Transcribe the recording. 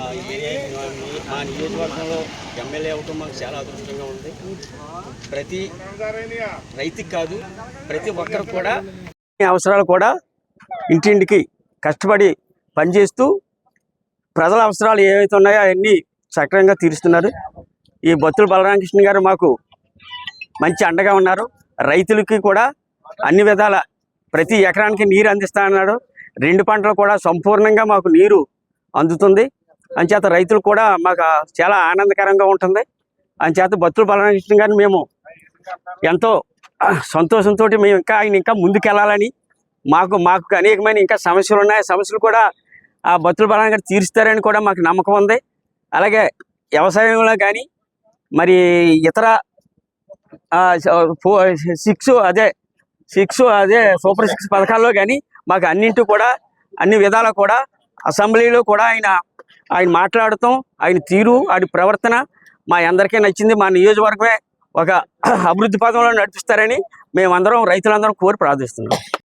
మా నియోజకవర్గంలో ఎమ్మెల్యే అవటం మాకు చాలా అదృష్టంగా ఉంది. ప్రతి రైతుకి కాదు, ప్రతి ఒక్కరు కూడా అవసరాలు కూడా ఇంటింటికి కష్టపడి పనిచేస్తూ ప్రజల అవసరాలు ఏవైతే ఉన్నాయో అవన్నీ సక్రమంగా తీరుస్తున్నారు. ఈ బత్తుల బలరామకృష్ణ గారు మాకు మంచి అండగా ఉన్నారు. రైతులకి కూడా అన్ని విధాల ప్రతి ఎకరానికి నీరు అందిస్తా అన్నాడు. 2 పంటలు కూడా సంపూర్ణంగా మాకు నీరు అందుతుంది. అంచేత రైతులు కూడా మాకు చాలా ఆనందకరంగా ఉంటుంది. అంచేత బత్తుల బలరామకృష్ణ గారిని మేము ఎంతో సంతోషంతో మేము ఆయన ఇంకా ముందుకెళ్ళాలని, మాకు అనేకమైన ఇంకా సమస్యలు ఉన్నాయి. సమస్యలు కూడా ఆ బత్తుల బలరామకృష్ణ గారు తీరుస్తారని కూడా మాకు నమ్మకం ఉంది. అలాగే వ్యవసాయంలో కానీ మరి ఇతర 6 సూపర్ 6 పథకాల్లో కానీ మాకు అన్ని విధాలా కూడా అసెంబ్లీలో కూడా ఆయన మాట్లాడటం, ఆయన తీరు, ఆయన ప్రవర్తన మా అందరికీ నచ్చింది. మా నియోజకవర్గమే ఒక అభివృద్ధి పథంలో నడిపిస్తారని మేమందరం రైతులందరం కోరి ప్రార్థిస్తున్నాం.